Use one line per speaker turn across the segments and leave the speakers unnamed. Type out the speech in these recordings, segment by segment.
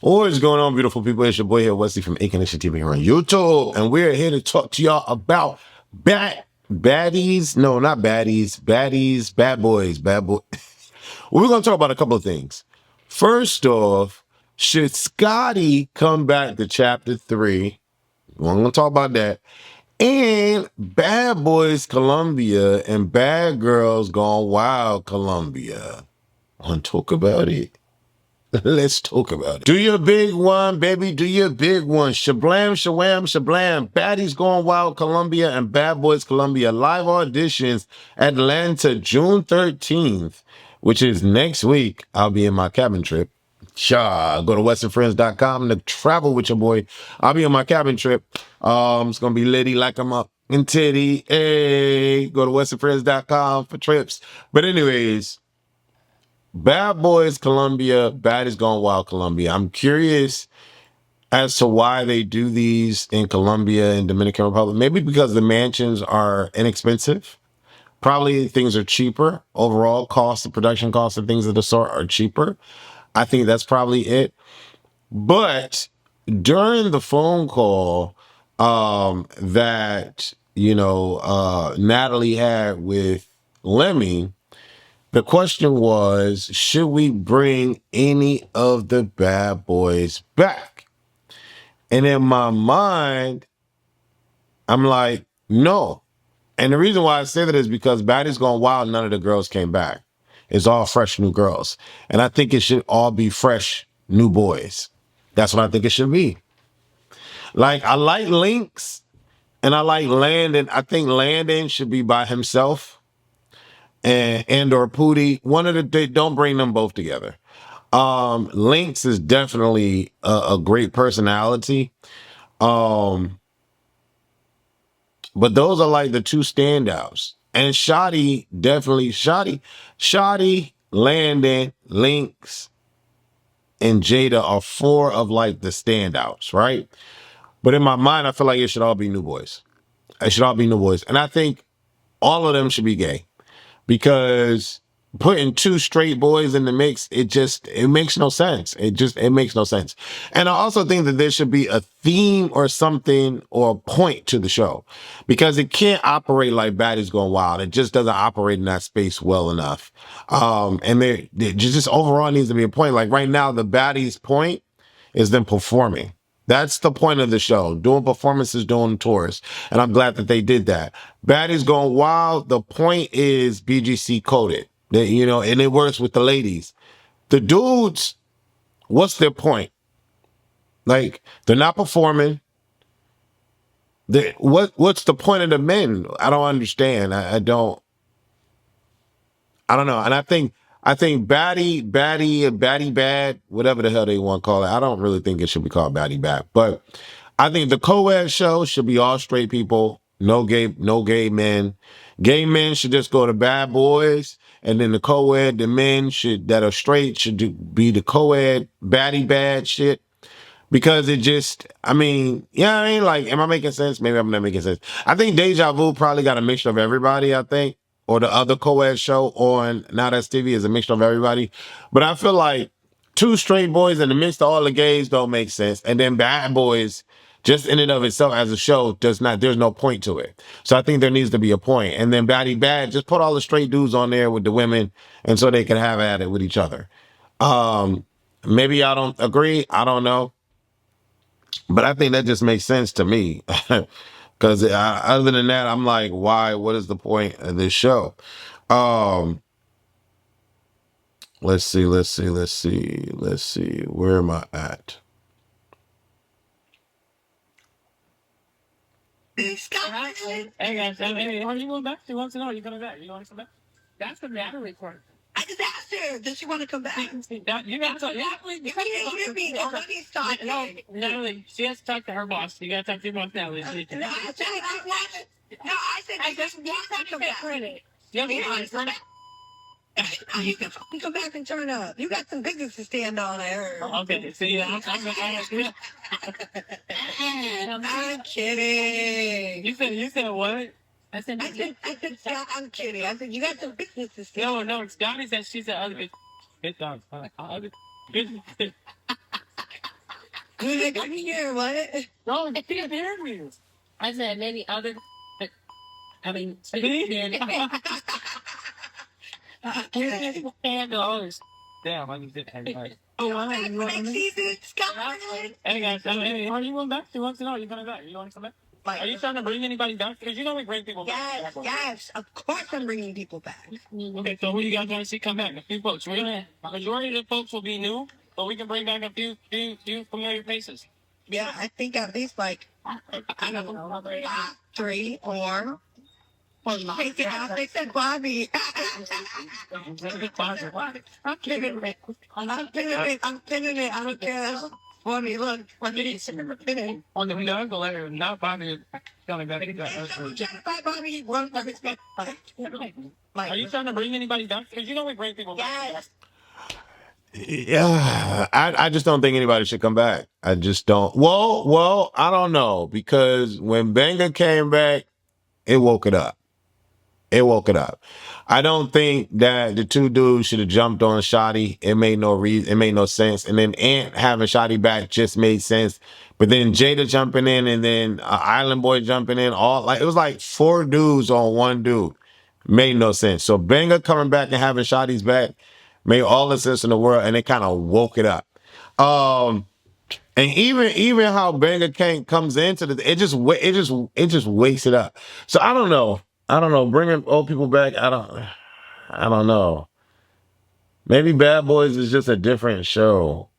What is going on, beautiful people? It's your boy here, Wesley from AconnectionTV here on YouTube, and we're here to talk to y'all about baddies. No, not baddies. Baddies, bad boys, bad boy. Well, we're going to talk about a couple of things. First off, should Scotty come back to chapter 3? We're going to talk about that. And Bad Boys Colombia and Bad Girls Gone Wild Colombia. Want to talk about it? Let's talk about it. Do your big one, baby. Do your big one. Shablam, shablam, shablam. Baddies Going Wild Colombia and Bad Boys Colombia live auditions Atlanta June 13th, which is next week. I'll be in my cabin trip. Go to westernfriends.com to travel with your boy. I'll be on my cabin trip. It's gonna be litty like I'm up in titty. Hey, go to westernfriends.com for trips. But anyways, Bad Boys Colombia, Baddies Gone Wild Colombia. I'm curious as to why they do these in Colombia and Dominican Republic. Maybe because the mansions are inexpensive. Probably things are cheaper. Overall cost, the production costs and things of the sort are cheaper. I think that's probably it. But during the phone call that, Natalie had with Lemmy, the question was, should we bring any of the bad boys back? And in my mind, I'm like, no. And the reason why I say that is because Baddies Gone Wild, none of the girls came back. It's all fresh new girls. And I think it should all be fresh new boys. That's what I think it should be. Like, I like Lynx and I like Landon. I think Landon should be by himself and or Pootie. One of they don't bring them both together. Lynx is definitely a great personality. Um, but those are like the two standouts. And Shotty, definitely Shotty, Landon, Lynx, and Jada are four of like the standouts, right? But in my mind, I feel like it should all be new boys. It should all be new boys. And I think all of them should be gay. Because putting two straight boys in the mix, it makes no sense. It makes no sense. And I also think that there should be a theme or something or a point to the show, because it can't operate like Baddies Going Wild. It just doesn't operate in that space well enough. And there just overall needs to be a point. Like right now, the Baddies point is them performing. That's the point of the show, doing performances, doing tours. And I'm glad that they did that. Baddies Going Wild, the point is BGC coded, and it works with the ladies. The dudes, what's their point? Like, they're not performing. What's the point of the men? I don't understand. I don't know. And I think Baddie Bad, whatever the hell they want to call it. I don't really think it should be called Baddie Bad. But I think the co-ed show should be all straight people, no gay men. Gay men should just go to Bad Boys, and then the co-ed, the men that are straight be the co-ed Baddie Bad shit. Because like, am I making sense? Maybe I'm not making sense. I think Deja Vu probably got a mixture of everybody, I think. Or the other co-ed show on Now That's TV is a mixture of everybody. But I feel like two straight boys in the midst of all the gays don't make sense. And then Bad Boys, just in and of itself as a show, there's no point to it. So I think there needs to be a point. And then Baddie Bad, just put all the straight dudes on there with the women, and so they can have at it with each other. Maybe I don't agree. I don't know. But I think that just makes sense to me. Because other than that, I'm like, why? What is the point of this show? Um, let's see. Where am I at?
Hey guys, hey, are you going back? She wants to know. You coming back? You want to come back? That's the Natalie part. I just asked her, does she want to come back? You got to talk. You can't hear me. Nobody's talking. No, Natalie, she has to talk to her boss. You got to talk to your boss, Natalie. No, I said I just want to come back. You have you can fucking come back and turn up. You got some business to stand on there. Okay, see, I'm kidding. You said what? Yeah, I'm kidding. I said, you got some business to stand. No, Johnny said she said other bitch. Good dog. Other bitch. I can hear what? No, you can't hear me. I said maybe other. I mean, $10. Damn, I need to hang. Oh, wow. Next season, it's coming. Hey, guys, hey, are you going back? She wants to know. Are you coming back? You want to come back? Like, are you trying to bring anybody back? Because you know we bring people back. Yes, of course I'm bringing people back. Okay, so who do you guys want to see come back? A few folks. We're gonna, majority of the folks will be new, but we can bring back a few familiar faces. Yeah, I think at least like, I don't know, 3 or. Take it out. They said Bobby. I'm pinning it. I'm pinning it. I don't care. Bobby, look. Bobby, on the knuckle letter, not Bobby. Coming back. Bye, Bobby. Are you trying to bring anybody back? Because you know we bring people back. Yes.
Yeah, I just don't think anybody should come back. I just don't. Well, I don't know, because when Benga came back, it woke it up. It woke it up. I don't think that the two dudes should have jumped on Shotty. It made no reason. It made no sense. And then Ant having Shotty back just made sense. But then Jada jumping in, and then Island Boy jumping in, all like it was like 4 dudes on one dude. Made no sense. So Benga coming back and having Shotty's back made all the sense in the world, and it kind of woke it up. And even how Banger King comes into the, it just wakes it up. So I don't know. I don't know. Bringing old people back, I don't know. Maybe Bad Boys is just a different show.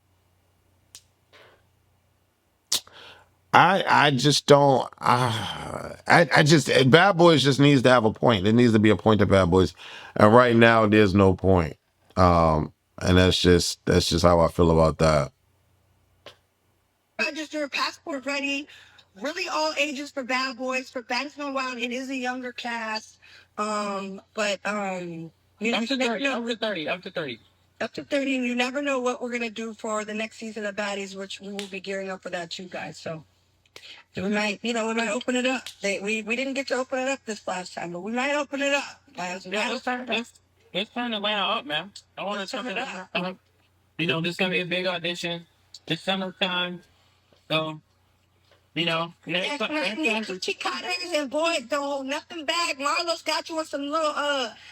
I just don't. I just Bad Boys just needs to have a point. There needs to be a point to Bad Boys, and right now there's no point. And that's just how I feel about that.
Register, passport ready. Really all ages for Bad Boys. For Baddies and Bad Boys, it is a younger cast. But you up to 30, up to 30, up to 30. Up to 30, and you never know what we're gonna do for the next season of Baddies, which we will be gearing up for that too, guys. So we might, we might open it up. We didn't get to open it up this last time, but we might open it up. Yeah, it's time to line up, man. I want to turn it up. This is gonna be a big audition. It's summertime, so chicanas and boys don't hold nothing back. Marlo's got you with some little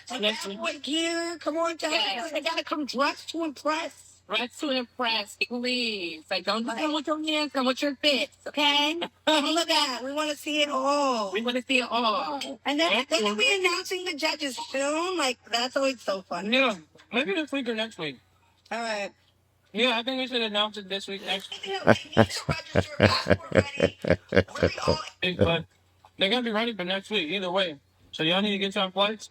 some bad boy gear. Come on, guys. They gotta come dressed to impress. Dressed to impress, please. Like, don't just come with your hands, come with your fits, okay? Look at that. We want to see it all. We want to see it all. And then we'll be announcing the judges soon. Like, that's always so fun. Yeah, maybe this week or next week. All right. Yeah, I think we should announce it this week, next week. But they're gonna be ready for next week either way. So y'all need to get your flights.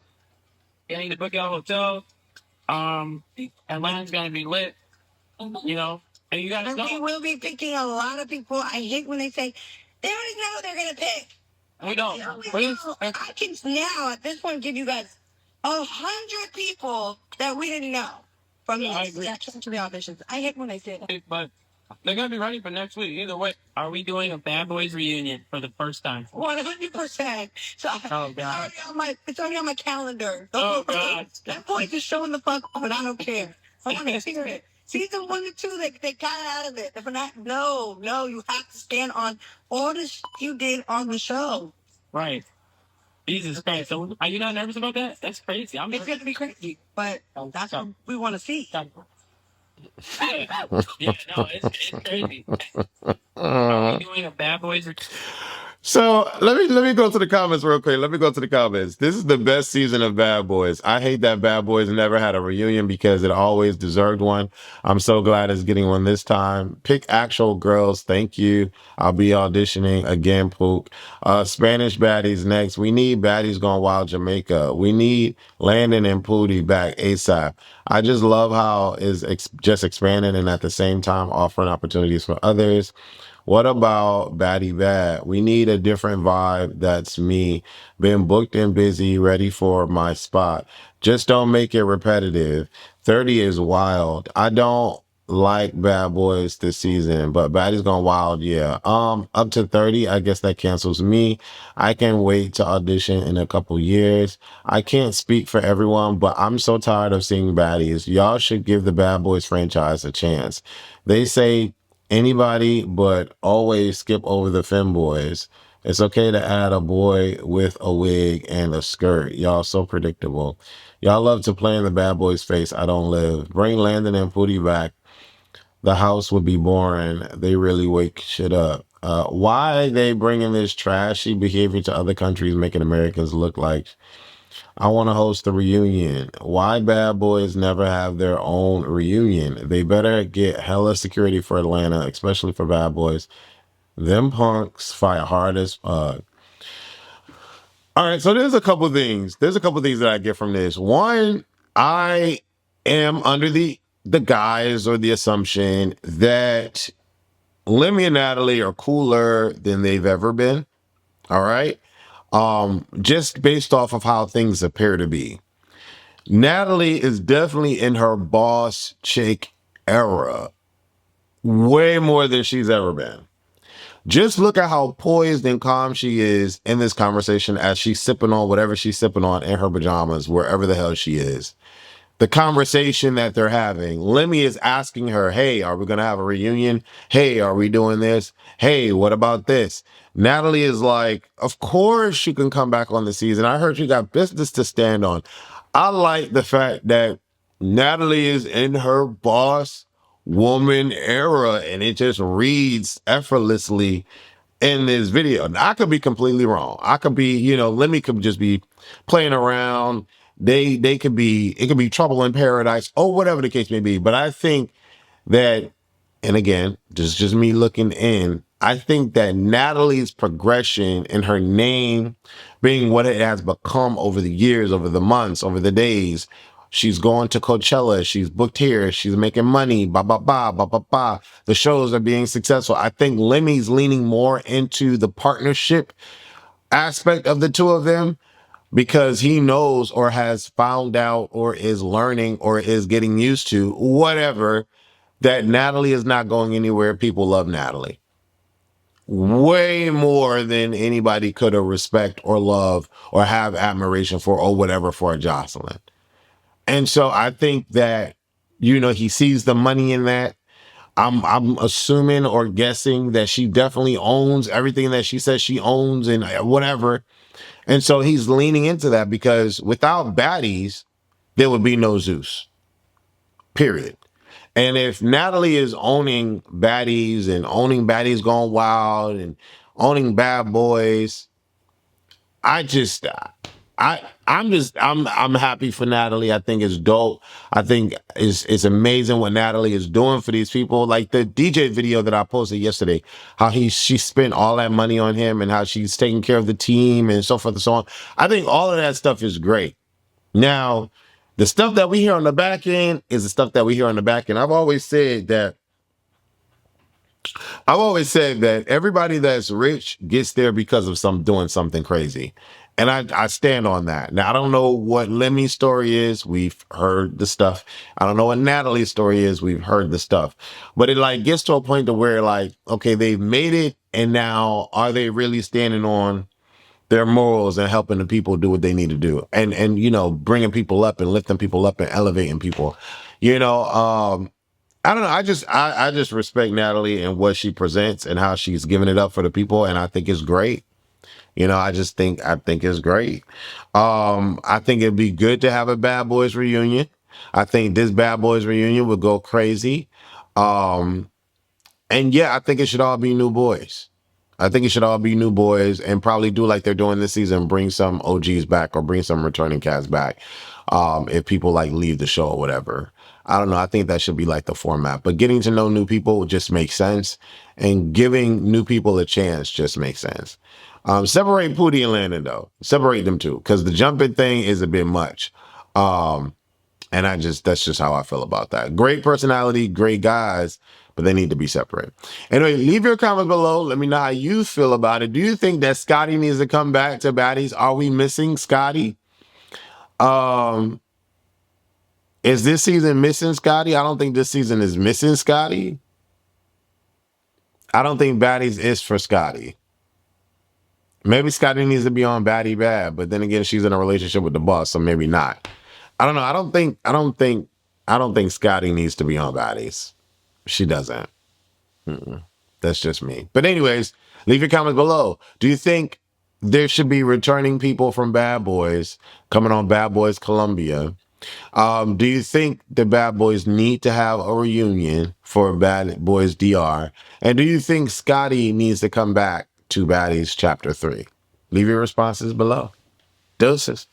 Y'all need to book your hotel. Atlanta's gonna be lit. And you guys know. We will be picking a lot of people. I hate when they say they already know who they're gonna pick. We don't. I can now at this point give you guys 100 people that we didn't know from the auditions. I hate when they say that. But they're gonna be ready for next week either way. Are we doing a Bad Boys reunion for the first time? 100%. So it's already on my calendar. Oh God. That boy just showing the fuck up, and I don't care. I want to hear it. Season 1 and 2, they got out of it. If not, no, you have to stand on all the shit you did on the show. Right. Jesus Christ. So are you not nervous about that? That's crazy. It's going to be crazy, but that's what we want to see. Yeah, no, it's crazy. Are we doing a Bad Boys?
So let me go to the comments real quick. Let me go to the comments. This is the best season of Bad Boys. I hate that Bad Boys never had a reunion because it always deserved one. I'm so glad it's getting one this time. Pick actual girls. Thank you. I'll be auditioning again, Pook. Spanish baddies next. We need baddies going wild Jamaica. We need Landon and Pootie back ASAP. I just love how it's just expanding and at the same time offering opportunities for others. What about Baddie Bad? We need a different vibe. That's me. Been booked and busy, ready for my spot. Just don't make it repetitive. 30 is wild. I don't like Bad Boys this season, but Baddie's Gone Wild, yeah. Up to 30, I guess that cancels me. I can wait to audition in a couple years. I can't speak for everyone, but I'm so tired of seeing baddies. Y'all should give the Bad Boys franchise a chance. They say anybody, but always skip over the femboys. It's okay to add a boy with a wig and a skirt. Y'all so predictable. Y'all love to play in the bad boy's face. I don't live. Bring Landon and Pootie back. The house would be boring. They really wake shit up. Why they bringing this trashy behavior to other countries, making Americans look like I want to host a reunion. Why bad boys never have their own reunion? They better get hella security for Atlanta, especially for bad boys. Them punks fight hard as fuck. All right, so there's a couple things. There's a couple things that I get from this. One, I am under the guise or the assumption that Lemmy and Natalie are cooler than they've ever been. All right. Just based off of how things appear to be. Natalie is definitely in her boss chick era, way more than she's ever been. Just look at how poised and calm she is in this conversation as she's sipping on whatever she's sipping on in her pajamas, wherever the hell she is. The conversation that they're having. Lemmy is asking her, hey, are we going to have a reunion? Hey, are we doing this? Hey, what about this? Natalie is like, of course you can come back on the season. I heard you got business to stand on. I like the fact that Natalie is in her boss woman era and it just reads effortlessly in this video. Now, I could be completely wrong. I could be, Lemmy could just be playing around. They could be, it could be trouble in paradise or whatever the case may be. But I think that, and again, this is just me looking in, I think that Natalie's progression in her name being what it has become over the years, over the months, over the days, she's going to Coachella, she's booked here, she's making money, ba ba ba ba ba ba. The shows are being successful. I think Lemmy's leaning more into the partnership aspect of the two of them because he knows or has found out or is learning or is getting used to whatever that Natalie is not going anywhere. People love Natalie way more than anybody could have respect or love or have admiration for or whatever for a Jocelyn. And so I think that, he sees the money in that. I'm assuming or guessing that she definitely owns everything that she says she owns and whatever. And so he's leaning into that because without Baddies, there would be no Zeus. Period. And if Natalie is owning Baddies and owning Baddies Gone Wild and owning Bad Boys, I just I'm happy for Natalie. I think it's dope. I think it's amazing what Natalie is doing for these people. Like the DJ video that I posted yesterday, how she spent all that money on him and how she's taking care of the team and so forth and so on. I think all of that stuff is great. Now, the stuff that we hear on the back end is the stuff that we hear on the back end. I've always said that everybody that's rich gets there because of doing something crazy. And I stand on that. Now, I don't know what Lemmy's story is. We've heard the stuff. I don't know what Natalie's story is. We've heard the stuff. But it like gets to a point to where like, okay, they've made it. And now are they really standing on their morals and helping the people do what they need to do? And bringing people up and lifting people up and elevating people, I don't know. I just respect Natalie and what she presents and how she's giving it up for the people, and I think it's great. I think it's great. I think it'd be good to have a Bad Boys reunion. I think this Bad Boys reunion would go crazy. Um, and yeah, I think it should all be new boys. I think it should all be new boys and probably do like they're doing this season, bring some OGs back or bring some returning cast back. If people like leave the show or whatever. I don't know. I think that should be like the format. But getting to know new people just makes sense. And giving new people a chance just makes sense. Separate Pootie and Landon though. Separate them two. Because the jumping thing is a bit much. And that's just how I feel about that. Great personality, great guys, but they need to be separate. Anyway, leave your comments below. Let me know how you feel about it. Do you think that Scotty needs to come back to Baddies? Are we missing Scotty? Is this season missing Scotty? I don't think this season is missing Scotty. I don't think Baddies is for Scotty. Maybe Scotty needs to be on Baddie Bad, but then again, she's in a relationship with the boss, so maybe not. I don't know. I don't think Scotty needs to be on Baddies. She doesn't. That's just me. But anyways, leave your comments below. Do you think there should be returning people from Bad Boys coming on Bad Boys Colombia? Do you think the Bad Boys need to have a reunion for Bad Boys DR? And do you think Scotty needs to come back to Baddies Chapter 3? Leave your responses below. Doses.